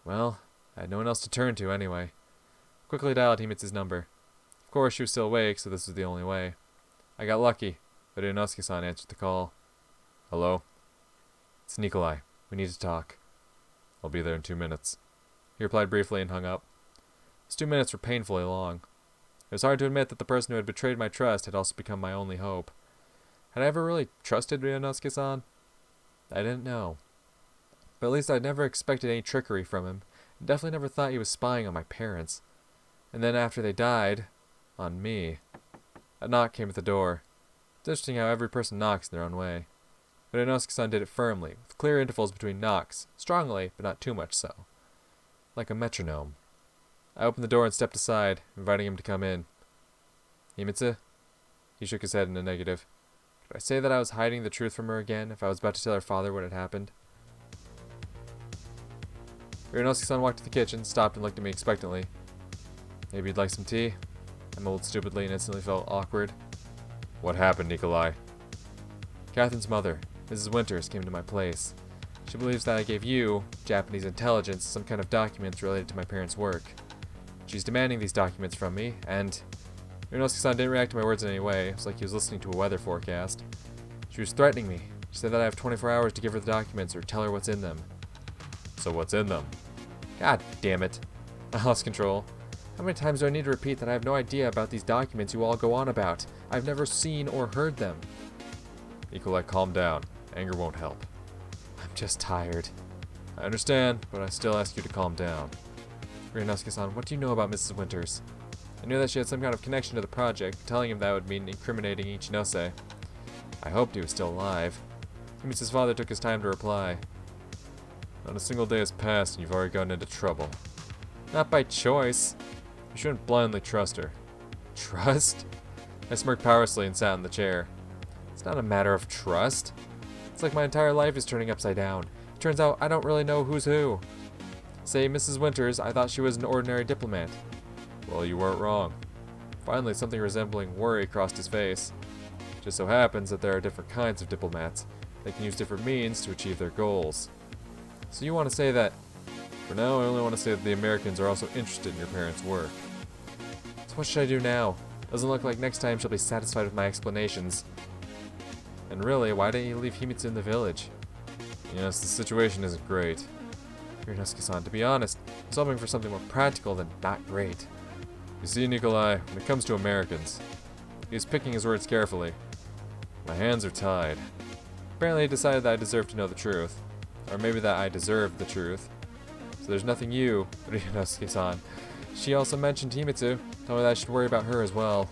Well, I had no one else to turn to anyway. Quickly dialed Himitsu's number. Of course, she was still awake, so this was the only way. I got lucky, but Inosuke-san answered the call. Hello? It's Nikolai. We need to talk. I'll be there in 2 minutes. He replied briefly and hung up. Those 2 minutes were painfully long. It was hard to admit that the person who had betrayed my trust had also become my only hope. Had I ever really trusted Inosuke-san? I didn't know. But at least I'd never expected any trickery from him, and definitely never thought he was spying on my parents. And then after they died, on me. A knock came at the door. It's interesting how every person knocks in their own way. But Inosuke-san did it firmly, with clear intervals between knocks, strongly, but not too much so. Like a metronome. I opened the door and stepped aside, inviting him to come in. Himitsu? He shook his head in the negative. Could I say that I was hiding the truth from her again if I was about to tell her father what had happened? Inosuke-san walked to the kitchen, stopped and looked at me expectantly. Maybe you'd like some tea? I mumbled stupidly and instantly felt awkward. What happened, Nikolai? Catherine's mother, Mrs. Winters, came to my place. She believes that I gave you, Japanese intelligence, some kind of documents related to my parents' work. She's demanding these documents from me, and Inosuke-san didn't react to my words in any way. It was like he was listening to a weather forecast. She was threatening me. She said that I have 24 hours to give her the documents or tell her what's in them. So what's in them? God damn it. I lost control. How many times do I need to repeat that I have no idea about these documents you all go on about? I've never seen or heard them. Nikolai, calm down. Anger won't help. I'm just tired. I understand, but I still ask you to calm down. Inosuke-san, what do you know about Mrs. Winters? I knew that she had some kind of connection to the project. Telling him that would mean incriminating Ichinose. I hoped he was still alive. Himitsu's father took his time to reply. Not a single day has passed and you've already gotten into trouble. Not by choice. You shouldn't blindly trust her. Trust? I smirked powerlessly and sat in the chair. It's not a matter of trust. It's like my entire life is turning upside down. It turns out I don't really know who's who. Say, Mrs. Winters, I thought she was an ordinary diplomat. Well, you weren't wrong. Finally, something resembling worry crossed his face. It just so happens that there are different kinds of diplomats. They can use different means to achieve their goals. So you want to say that... For now, I only want to say that the Americans are also interested in your parents' work. So what should I do now? Doesn't look like next time she'll be satisfied with my explanations. And really, why didn't you leave Himitsu in the village? Yes, the situation isn't great. Inosuke-san, to be honest, I was hoping for something more practical than not great. You see, Nikolai, when it comes to Americans, he was picking his words carefully. My hands are tied. Apparently he decided that I deserved to know the truth. Or maybe that I deserved the truth. So there's nothing you, Inosuke-san. She also mentioned Himitsu, told me that I should worry about her as well.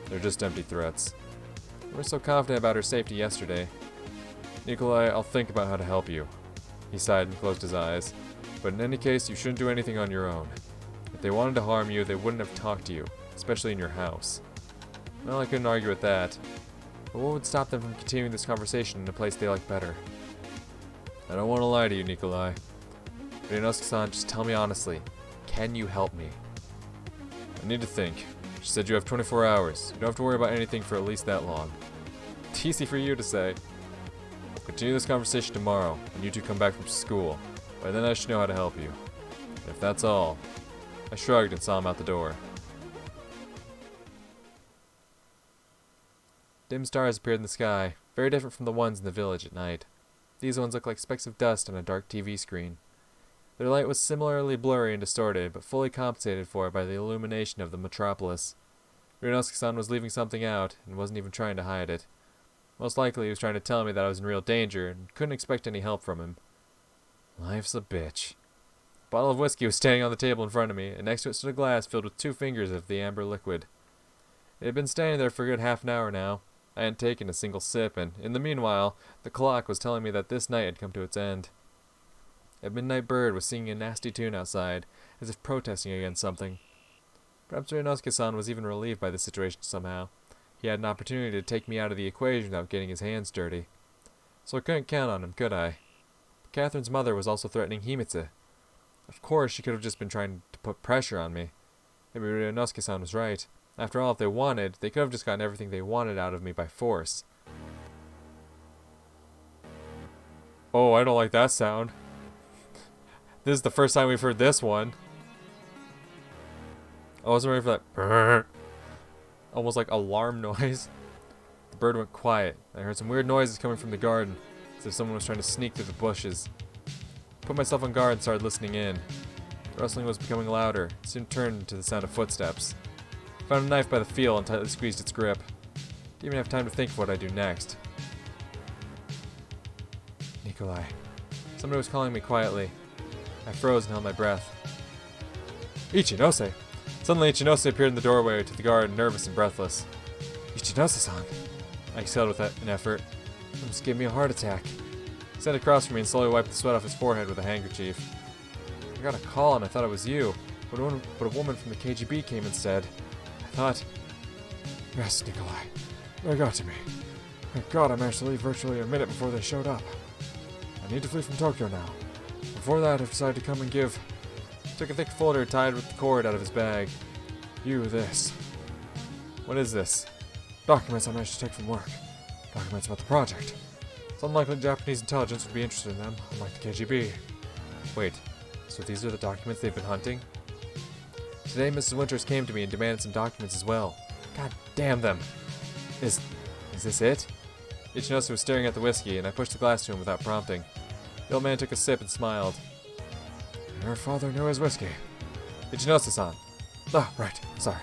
They're just empty threats. We were so confident about her safety yesterday. Nikolai, I'll think about how to help you. He sighed and closed his eyes. But in any case, you shouldn't do anything on your own. If they wanted to harm you, they wouldn't have talked to you, especially in your house. Well, I couldn't argue with that. But what would stop them from continuing this conversation in a place they like better? I don't want to lie to you, Nikolai. But Inosuke-san, just tell me honestly. Can you help me? I need to think. She said you have 24 hours. You don't have to worry about anything for at least that long. It's easy for you to say. We'll continue this conversation tomorrow, when you two come back from school. By then I should know how to help you. If that's all. I shrugged and saw him out the door. Dim stars appeared in the sky, very different from the ones in the village at night. These ones looked like specks of dust on a dark TV screen. Their light was similarly blurry and distorted, but fully compensated for by the illumination of the metropolis. Inosuke-san was leaving something out, and wasn't even trying to hide it. Most likely he was trying to tell me that I was in real danger, and couldn't expect any help from him. Life's a bitch. A bottle of whiskey was standing on the table in front of me, and next to it stood a glass filled with 2 fingers of the amber liquid. It had been standing there for a good half an hour now. I hadn't taken a single sip, and in the meanwhile, the clock was telling me that this night had come to its end. A midnight bird was singing a nasty tune outside, as if protesting against something. Perhaps Inosuke-san was even relieved by the situation somehow. He had an opportunity to take me out of the equation without getting his hands dirty. So I couldn't count on him, could I? But Catherine's mother was also threatening Himitsu. Of course, she could have just been trying to put pressure on me. Maybe Inosuke-san was right. After all, if they wanted, they could have just gotten everything they wanted out of me by force. Oh, I don't like that sound. This is the first time we've heard this one. I wasn't ready for that. Almost like alarm noise. The bird went quiet. I heard some weird noises coming from the garden, as if someone was trying to sneak through the bushes. I put myself on guard and started listening in. The rustling was becoming louder. It soon turned to the sound of footsteps. I found a knife by the feel and tightly squeezed its grip. Didn't even have time to think of what I'd do next. Nikolai. Somebody was calling me quietly. I froze and held my breath. Ichinose! Suddenly Ichinose appeared in the doorway to the garden, nervous and breathless. Ichinose-san! I exhaled with an effort. He almost gave me a heart attack. He sat across from me and slowly wiped the sweat off his forehead with a handkerchief. I got a call and I thought it was you, but a woman from the KGB came instead. I thought... Yes, Nikolai. They got to me. Thank God I managed to leave virtually a minute before they showed up. I need to flee from Tokyo now. Before that, I've decided to come and give... Took a thick folder tied with the cord out of his bag. You this. What is this? Documents I managed to take from work. Documents about the project. It's unlikely Japanese intelligence would be interested in them, unlike the KGB. Wait, so these are the documents they've been hunting? Today Mrs. Winters came to me and demanded some documents as well. God damn them! Is this it? Ichinose was staring at the whiskey, and I pushed the glass to him without prompting. The old man took a sip and smiled. Your father knew his whiskey. Ichinose-san. Ah, right. Sorry.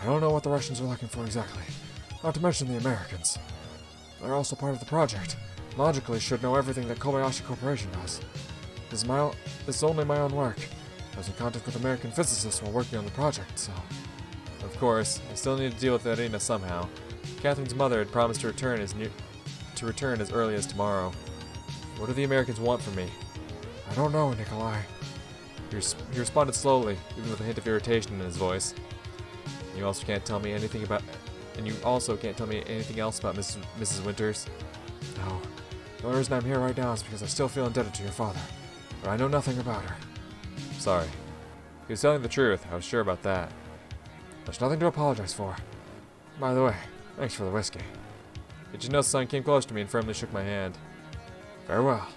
I don't know what the Russians are looking for exactly. Not to mention the Americans. They're also part of the project. Logically, should know everything that Kobayashi Corporation does. This is only my own work. I was in contact with American physicists while working on the project, so... Of course, I still need to deal with Irina somehow. Catherine's mother had promised to return as early as tomorrow. What do the Americans want from me? I don't know, Nikolai. He responded slowly, even with a hint of irritation in his voice. You also can't tell me anything else about Mrs. Winters? No. The only reason I'm here right now is because I still feel indebted to your father. But I know nothing about her. Sorry. He was telling the truth, I was sure about that. There's nothing to apologize for. By the way, thanks for the whiskey. Ichinose-san came close to me and firmly shook my hand. Farewell.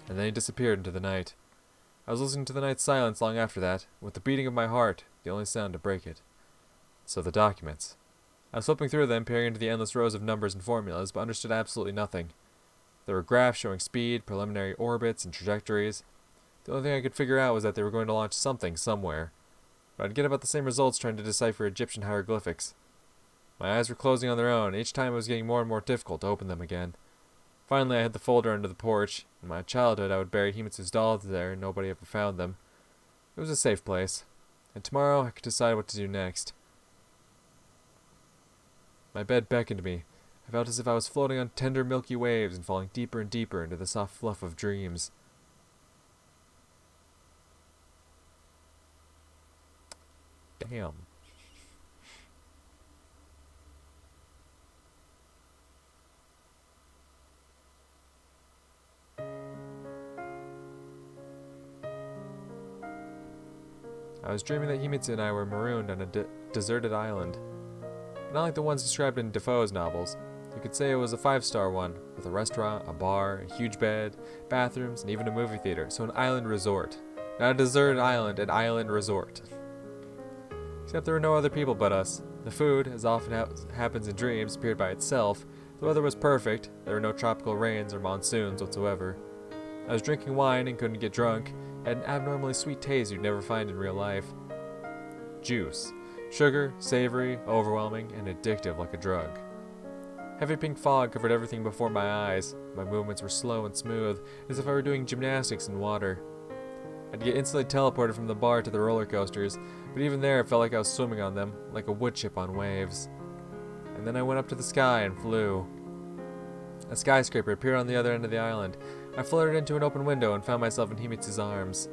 And then he disappeared into the night. I was listening to the night's silence long after that, with the beating of my heart, the only sound to break it. So the documents. I was flipping through them, peering into the endless rows of numbers and formulas, but understood absolutely nothing. There were graphs showing speed, preliminary orbits, and trajectories. The only thing I could figure out was that they were going to launch something somewhere. But I'd get about the same results trying to decipher Egyptian hieroglyphics. My eyes were closing on their own, and each time it was getting more and more difficult to open them again. Finally, I hid the folder under the porch. In my childhood, I would bury Himitsu's dolls there, and nobody ever found them. It was a safe place. And tomorrow, I could decide what to do next. My bed beckoned me. I felt as if I was floating on tender milky waves and falling deeper and deeper into the soft fluff of dreams. Damn. I was dreaming that Himitsu and I were marooned on a deserted island. But not like the ones described in Defoe's novels. You could say it was a 5-star one, with a restaurant, a bar, a huge bed, bathrooms, and even a movie theater, so an island resort. Not a deserted island, an island resort. Except there were no other people but us. The food, as often happens in dreams, appeared by itself. The weather was perfect. There were no tropical rains or monsoons whatsoever. I was drinking wine and couldn't get drunk. It had an abnormally sweet taste you'd never find in real life. Juice. Sugar, savory, overwhelming, and addictive like a drug. Heavy pink fog covered everything before my eyes. My movements were slow and smooth, as if I were doing gymnastics in water. I'd get instantly teleported from the bar to the roller coasters, but even there it felt like I was swimming on them, like a wood chip on waves. And then I went up to the sky and flew. A skyscraper appeared on the other end of the island. I fluttered into an open window and found myself in Himitsu's arms.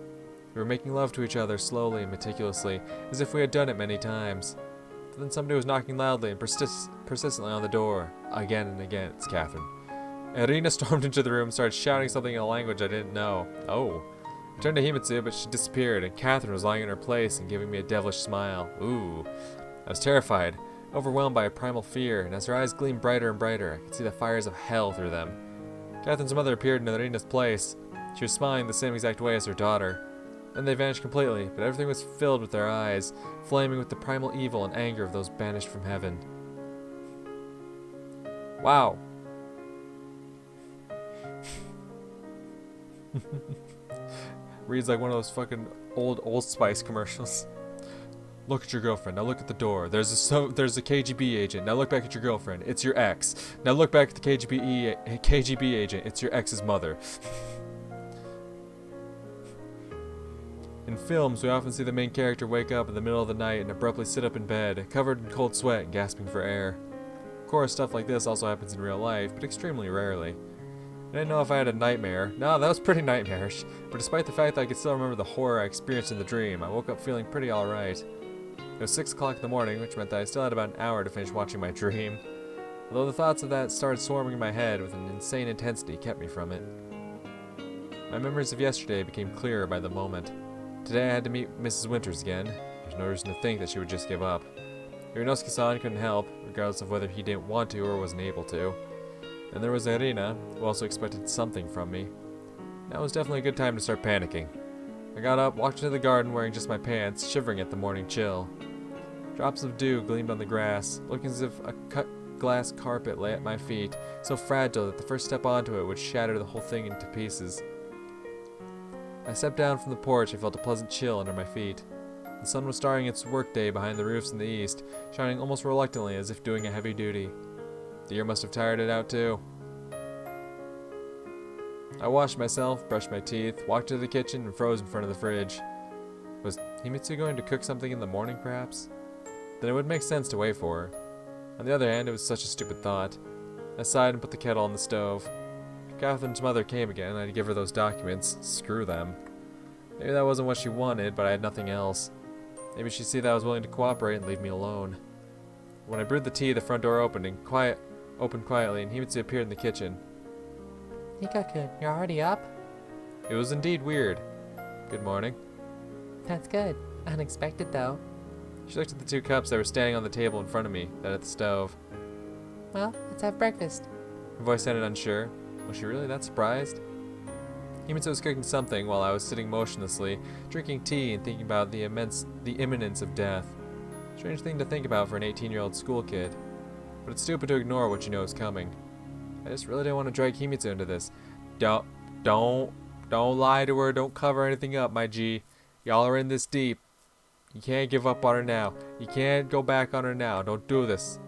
We were making love to each other slowly and meticulously, as if we had done it many times. But then somebody was knocking loudly and persistently on the door. Again and again. It's Catherine. Irina stormed into the room and started shouting something in a language I didn't know. Oh. I turned to Himitsu, but she disappeared, and Catherine was lying in her place and giving me a devilish smile. Ooh. I was terrified, overwhelmed by a primal fear, and as her eyes gleamed brighter and brighter, I could see the fires of hell through them. Catherine's mother appeared in Irina's place. She was smiling the same exact way as her daughter. Then they vanished completely, but everything was filled with their eyes, flaming with the primal evil and anger of those banished from heaven. Wow. Reads like one of those fucking Old Spice commercials. Look at your girlfriend. Now look at the door. There's a KGB agent. Now look back at your girlfriend. It's your ex. Now look back at the KGB agent. It's your ex's mother. In films, we often see the main character wake up in the middle of the night and abruptly sit up in bed, covered in cold sweat and gasping for air. Of course, stuff like this also happens in real life, but extremely rarely. I didn't know if I had a nightmare. No, that was pretty nightmarish. But despite the fact that I could still remember the horror I experienced in the dream, I woke up feeling pretty alright. It was 6 o'clock in the morning, which meant that I still had about an hour to finish watching my dream. Although the thoughts of that started swarming in my head with an insane intensity kept me from it. My memories of yesterday became clearer by the moment. Today I had to meet Mrs. Winters again. There's no reason to think that she would just give up. Hironosuke-san couldn't help, regardless of whether he didn't want to or wasn't able to. And there was Irina, who also expected something from me. Now was definitely a good time to start panicking. I got up, walked into the garden wearing just my pants, shivering at the morning chill. Drops of dew gleamed on the grass, looking as if a cut glass carpet lay at my feet, so fragile that the first step onto it would shatter the whole thing into pieces. I stepped down from the porch and felt a pleasant chill under my feet. The sun was starting its workday behind the roofs in the east, shining almost reluctantly as if doing a heavy duty. The year must have tired it out too. I washed myself, brushed my teeth, walked to the kitchen, and froze in front of the fridge. Was Himitsu going to cook something in the morning, perhaps? Then it would make sense to wait for her. On the other hand, it was such a stupid thought. I sighed and put the kettle on the stove. If Catherine's mother came again, I'd give her those documents. Screw them. Maybe that wasn't what she wanted, but I had nothing else. Maybe she'd see that I was willing to cooperate and leave me alone. When I brewed the tea, the front door opened quietly, and Himitsu appeared in the kitchen. Nika-kun, you're already up? It was indeed weird. Good morning. That's good. Unexpected, though. She looked at the 2 cups that were standing on the table in front of me, then at the stove. Well, let's have breakfast. Her voice sounded unsure. Was she really that surprised? Himitsu was cooking something while I was sitting motionlessly, drinking tea and thinking about the imminence of death. Strange thing to think about for an 18-year-old school kid. But it's stupid to ignore what you know is coming. I just really didn't want to drag Himitsu into this. Don't lie to her. Don't cover anything up, my G. Y'all are in this deep. You can't give up on her now. You can't go back on her now. Don't do this.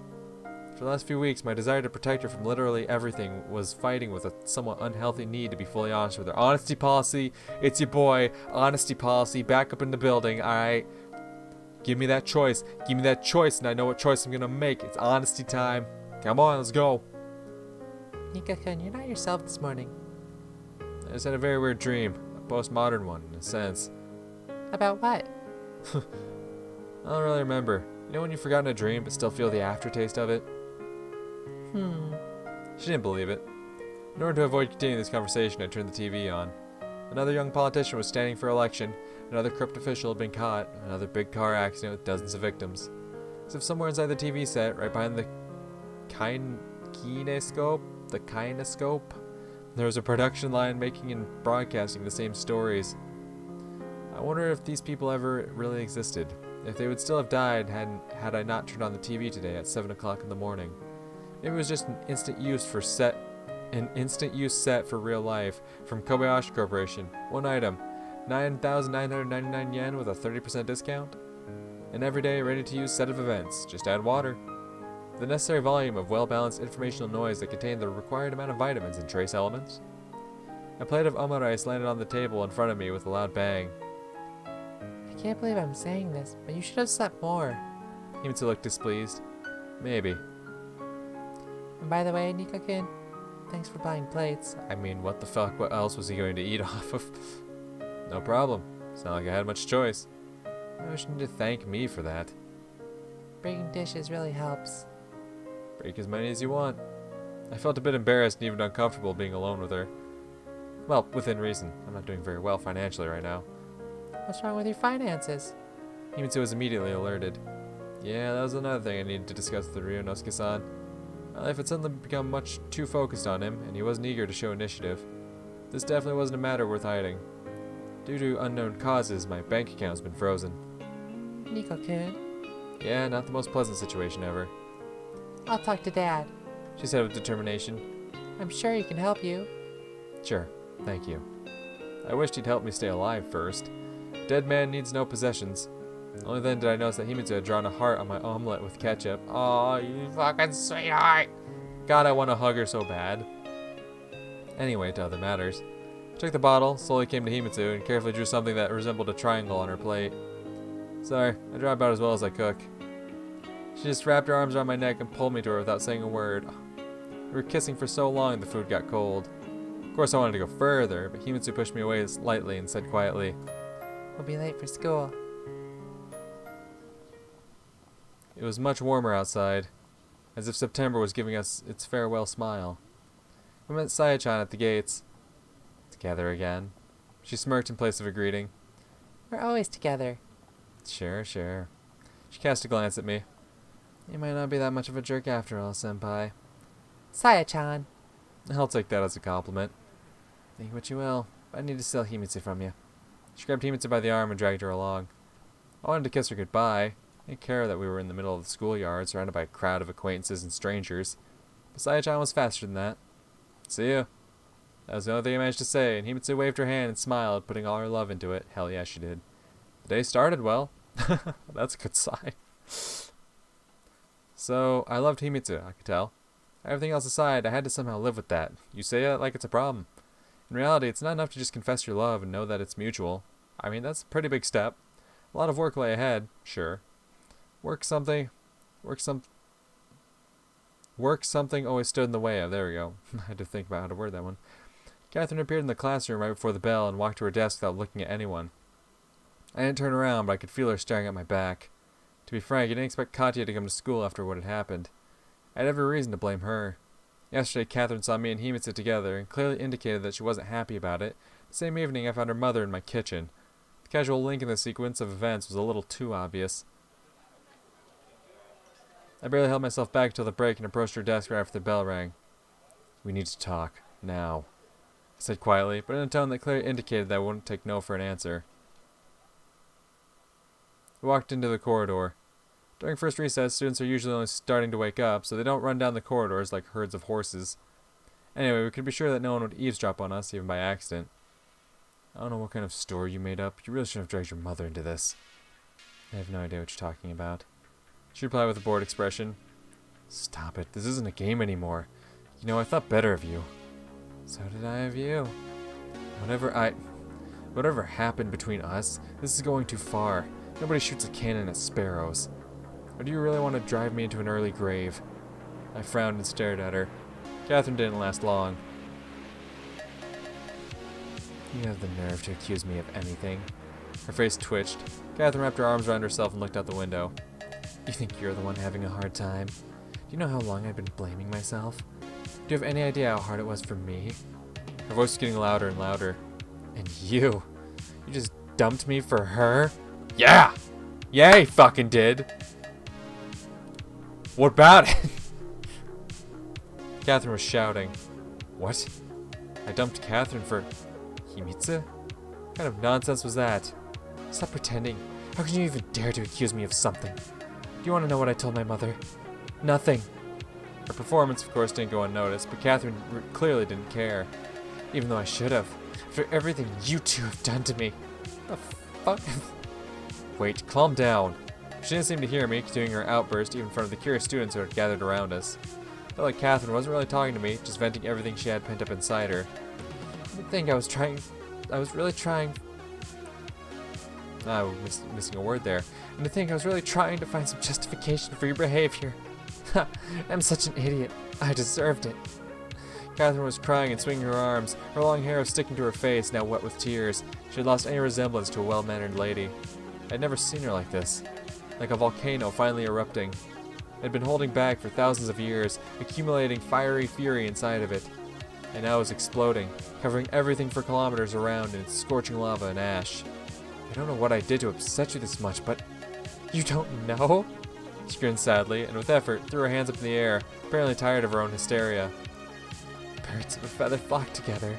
For the last few weeks, my desire to protect her from literally everything was fighting with a somewhat unhealthy need to be fully honest with her. Honesty policy. It's your boy. Honesty policy. Back up in the building. Alright. Give me that choice. Give me that choice, and I know what choice I'm gonna make. It's honesty time. Come on, let's go. Nika-kun, you're not yourself this morning. I just had a very weird dream. A postmodern one, in a sense. About what? I don't really remember. You know when you've forgotten a dream but still feel the aftertaste of it? She didn't believe it. In order to avoid continuing this conversation, I turned the TV on. Another young politician was standing for election. Another corrupt official had been caught. Another big car accident with dozens of victims. As if somewhere inside the TV set, right behind the kinescope, there was a production line making and broadcasting the same stories. I wonder if these people ever really existed. If they would still have died had I not turned on the TV today at 7 o'clock in the morning. Maybe it was just an instant use set for real life from Kobayashi Corporation. One item, 9,999 yen with a 30% discount. An everyday ready-to-use set of events. Just add water. The necessary volume of well-balanced informational noise that contained the required amount of vitamins and trace elements. A plate of omurice landed on the table in front of me with a loud bang. I can't believe I'm saying this, but you should have slept more. Himitsu looked displeased. Maybe. And by the way, Nika-kun, thanks for buying plates. I mean, what the fuck? What else was he going to eat off of? No problem. It's not like I had much choice. I wish you need to thank me for that. Breaking dishes really helps. Break as many as you want. I felt a bit embarrassed and even uncomfortable being alone with her. Well, within reason. I'm not doing very well financially right now. What's wrong with your finances? Himitsu was immediately alerted. Yeah, that was another thing I needed to discuss with Ryunosuke-san. My life had suddenly become much too focused on him, and he wasn't eager to show initiative. This definitely wasn't a matter worth hiding. Due to unknown causes, my bank account has been frozen. Nico-kun, Yeah, not the most pleasant situation ever, I'll talk to Dad. she said with determination. I'm sure he can help you. Sure, thank you. I wished he'd help me stay alive first. Dead man needs no possessions. Only then did I notice that Himitsu had drawn a heart on my omelet with ketchup. Aw, you fucking sweetheart! God, I want to hug her so bad. Anyway, to other matters. I took the bottle, slowly came to Himitsu, and carefully drew something that resembled a triangle on her plate. Sorry, I draw about as well as I cook. She just wrapped her arms around my neck and pulled me to her without saying a word. We were kissing for so long the food got cold. Of course I wanted to go further, but Himitsu pushed me away lightly and said quietly, We'll be late for school. It was much warmer outside, as if September was giving us its farewell smile. We met Saya-chan at the gates. Together again. She smirked in place of a greeting. We're always together. Sure, sure. She cast a glance at me. You might not be that much of a jerk after all, senpai. Saya-chan. I'll take that as a compliment. Think what you will, but I need to steal Himitsu from you. She grabbed Himitsu by the arm and dragged her along. I wanted to kiss her goodbye. I didn't care that we were in the middle of the schoolyard, surrounded by a crowd of acquaintances and strangers. But Saya-chan was faster than that. See ya. That was the only thing I managed to say, and Himitsu waved her hand and smiled, putting all her love into it. Hell yeah, she did. The day started well. That's a good sign. So, I loved Himitsu, I could tell. Everything else aside, I had to somehow live with that. You say that like it's a problem. In reality, it's not enough to just confess your love and know that it's mutual. I mean, that's a pretty big step. A lot of work lay ahead, sure. Work something always stood in the way of. There we go. I had to think about how to word that one. Catherine appeared in the classroom right before the bell and walked to her desk without looking at anyone. I didn't turn around, but I could feel her staring at my back. To be frank, I didn't expect Katya to come to school after what had happened. I had every reason to blame her. Yesterday, Catherine saw me and Himitsu together and clearly indicated that she wasn't happy about it. The same evening, I found her mother in my kitchen. The casual link in the sequence of events was a little too obvious. I barely held myself back until the break and approached her desk right after the bell rang. We need to talk. Now. I said quietly, but in a tone that clearly indicated that I wouldn't take no for an answer. We walked into the corridor. During first recess, students are usually only starting to wake up, so they don't run down the corridors like herds of horses. Anyway, we could be sure that no one would eavesdrop on us, even by accident. I don't know what kind of story you made up. You really shouldn't have dragged your mother into this. I have no idea what you're talking about. She replied with a bored expression. Stop it. This isn't a game anymore. You know, I thought better of you. So did I of you. Whatever happened between us, this is going too far. Nobody shoots a cannon at sparrows. Or do you really want to drive me into an early grave? I frowned and stared at her. Catherine didn't last long. You have the nerve to accuse me of anything. Her face twitched. Catherine wrapped her arms around herself and looked out the window. You think you're the one having a hard time? Do you know how long I've been blaming myself? Do you have any idea how hard it was for me? Her voice was getting louder and louder. And you just dumped me for her? Yeah! Yeah, he fucking did! What about it? Catherine was shouting. What? I dumped Catherine for Himitsu? What kind of nonsense was that? Stop pretending. How can you even dare to accuse me of something? Do you want to know what I told my mother? Nothing. Her performance, of course, didn't go unnoticed, but Catherine clearly didn't care. Even though I should have. For everything you two have done to me. The fuck? Wait, calm down. She didn't seem to hear me, continuing her outburst even in front of the curious students who had gathered around us. I felt like Catherine wasn't really talking to me, just venting everything she had pent up inside her. I think I was really trying... I was missing a word there. And to think I was really trying to find some justification for your behavior. I'm such an idiot. I deserved it. Catherine was crying and swinging her arms. Her long hair was sticking to her face, now wet with tears. She had lost any resemblance to a well-mannered lady. I'd never seen her like this. Like a volcano finally erupting. It had been holding back for thousands of years, accumulating fiery fury inside of it. And now it was exploding, covering everything for kilometers around in its scorching lava and ash. I don't know what I did to upset you this much, but... You don't know? She grinned sadly, and with effort, threw her hands up in the air, apparently tired of her own hysteria. Birds of a feather flock together.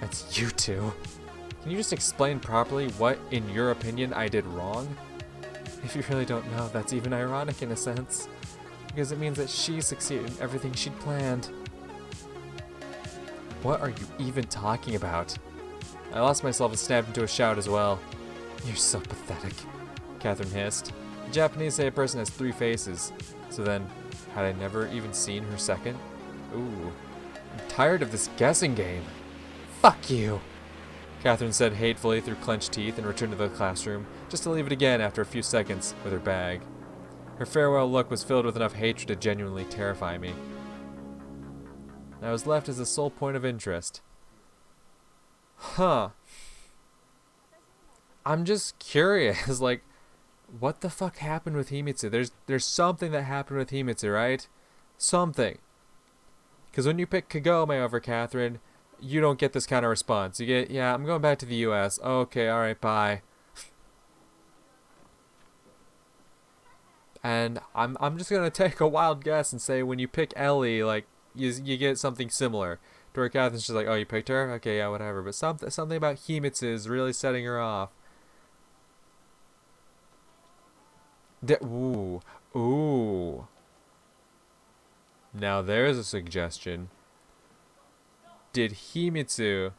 That's you two. Can you just explain properly what, in your opinion, I did wrong? If you really don't know, that's even ironic in a sense. Because it means that she succeeded in everything she'd planned. What are you even talking about? I lost myself and snapped into a shout as well. You're so pathetic, Catherine hissed. The Japanese say a person has 3 faces. So then, had I never even seen her second? Ooh, I'm tired of this guessing game. Fuck you, Catherine said hatefully through clenched teeth and returned to the classroom, just to leave it again after a few seconds with her bag. Her farewell look was filled with enough hatred to genuinely terrify me. I was left as the sole point of interest. Huh. I'm just curious, like, what the fuck happened with Himitsu? There's something that happened with Himitsu, right? Something. Because when you pick Kagome over Catherine, you don't get this kind of response. You get, yeah, I'm going back to the US. Okay, alright, bye. And I'm just gonna take a wild guess and say when you pick Ellie, like, you get something similar. To where Catherine's just like, oh, you picked her? Okay, yeah, whatever. But something about Himitsu is really setting her off. Ooh. Ooh. Now there's a suggestion. Did Himitsu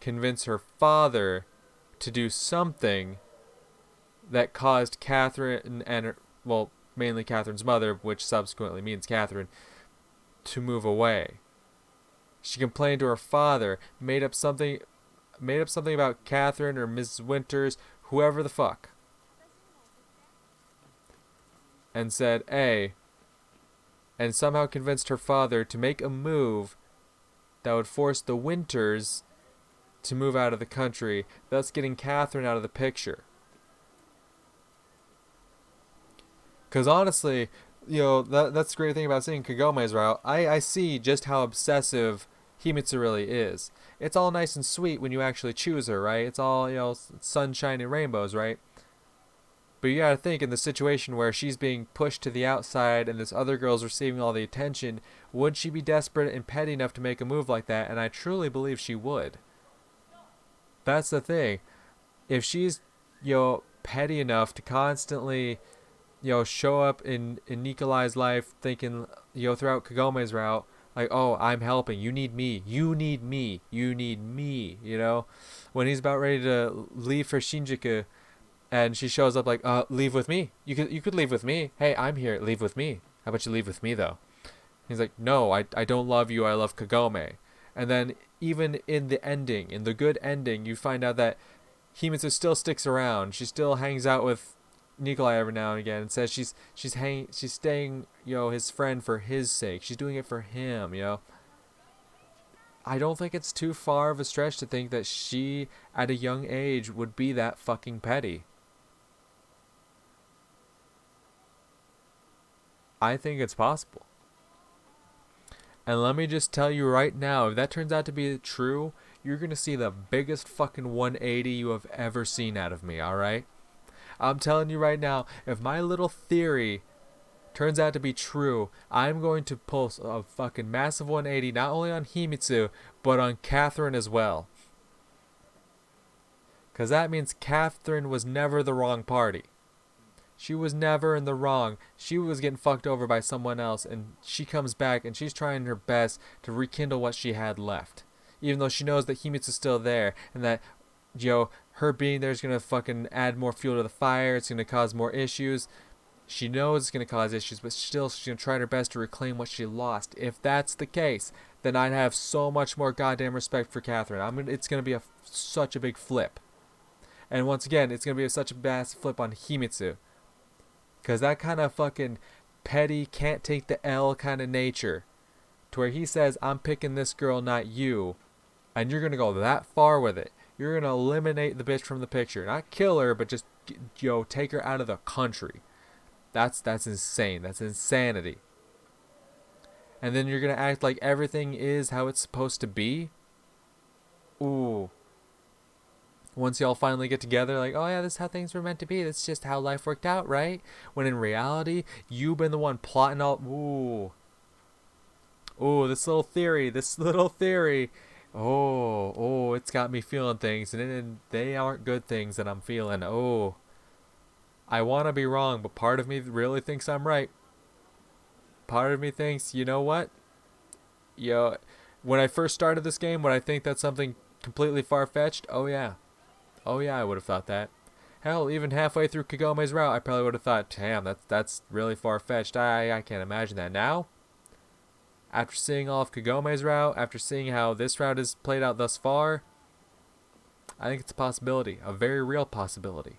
convince her father to do something that caused Catherine and her, well, mainly Catherine's mother, which subsequently means Catherine, to move away? She complained to her father, made up something about Catherine or Mrs. Winters, whoever the fuck, and said, hey, and somehow convinced her father to make a move that would force the Winters to move out of the country, thus getting Catherine out of the picture. Because honestly, you know, that's the great thing about seeing Kagome's route. I see just how obsessive Himitsu really is. It's all nice and sweet when you actually choose her, right? It's all, you know, sunshine and rainbows, right? But you gotta think, in the situation where she's being pushed to the outside and this other girl's receiving all the attention, would she be desperate and petty enough to make a move like that? And I truly believe she would. That's the thing. If she's, you know, petty enough to constantly, you know, show up in Nikolai's life thinking, you know, throughout Kagome's route, like, oh, I'm helping, you need me, you need me, you need me, you know? When he's about ready to leave for Shinjuku, and she shows up like, leave with me. You could leave with me. Hey, I'm here. Leave with me. How about you leave with me, though? He's like, no, I don't love you. I love Kagome. And then even in the ending, in the good ending, you find out that Himitsu still sticks around. She still hangs out with Nikolai every now and again and says she's staying, you know, his friend for his sake. She's doing it for him, you know. I don't think it's too far of a stretch to think that she, at a young age, would be that fucking petty. I think it's possible. And let me just tell you right now, if that turns out to be true, you're going to see the biggest fucking 180 you have ever seen out of me, alright? I'm telling you right now, if my little theory turns out to be true, I'm going to pull a fucking massive 180, not only on Himitsu, but on Catherine as well. Because that means Catherine was never the wrong party. She was never in the wrong. She was getting fucked over by someone else, and she comes back and she's trying her best to rekindle what she had left. Even though she knows that Himitsu's still there, and that, you know, her being there is going to fucking add more fuel to the fire, it's going to cause more issues. She knows it's going to cause issues, but still she's going to try her best to reclaim what she lost. If that's the case, then I'd have so much more goddamn respect for Catherine. It's going to be such a big flip. And once again, it's going to be such a massive flip on Himitsu. Because that kind of fucking petty, can't take the L kind of nature, to where he says, I'm picking this girl, not you, and you're going to go that far with it. You're going to eliminate the bitch from the picture. Not kill her, but just, you know, take her out of the country. That's insane. That's insanity. And then you're going to act like everything is how it's supposed to be? Ooh. Once y'all finally get together, like, oh yeah, this is how things were meant to be. That's just how life worked out, right? When in reality, you've been the one plotting all... Ooh. Ooh, this little theory. Oh, it's got me feeling things, and they aren't good things that I'm feeling. Oh, I want to be wrong, but part of me really thinks I'm right. Part of me thinks, you know what? Yo, when I first started this game, would I think that's something completely far-fetched? Oh yeah. Oh yeah, I would have thought that. Hell, even halfway through Kagome's route, I probably would have thought, damn, that's really far-fetched. I can't imagine that. Now, after seeing all of Kagome's route, after seeing how this route is played out thus far, I think it's a possibility. A very real possibility.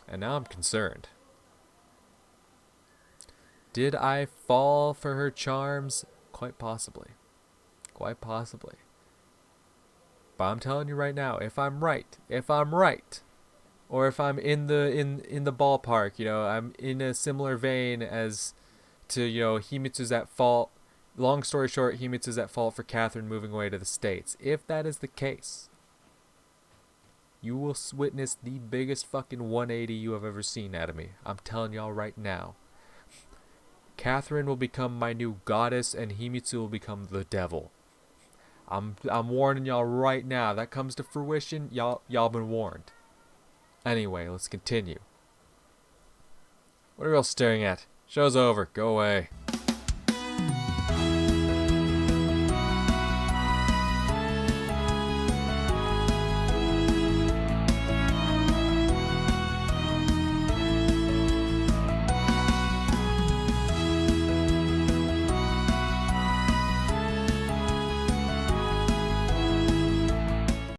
And now I'm concerned. Did I fall for her charms? Quite possibly. Quite possibly. But I'm telling you right now, if I'm right, or if I'm in the ballpark, you know, I'm in a similar vein as to, you know, Himitsu's at fault. Long story short, Himitsu's at fault for Catherine moving away to the States. If that is the case, you will witness the biggest fucking 180 you have ever seen out of me. I'm telling y'all right now. Catherine will become my new goddess, and Himitsu will become the devil. I'm warning y'all right now. That comes to fruition, y'all been warned. Anyway, let's continue. What are you all staring at? Show's over. Go away.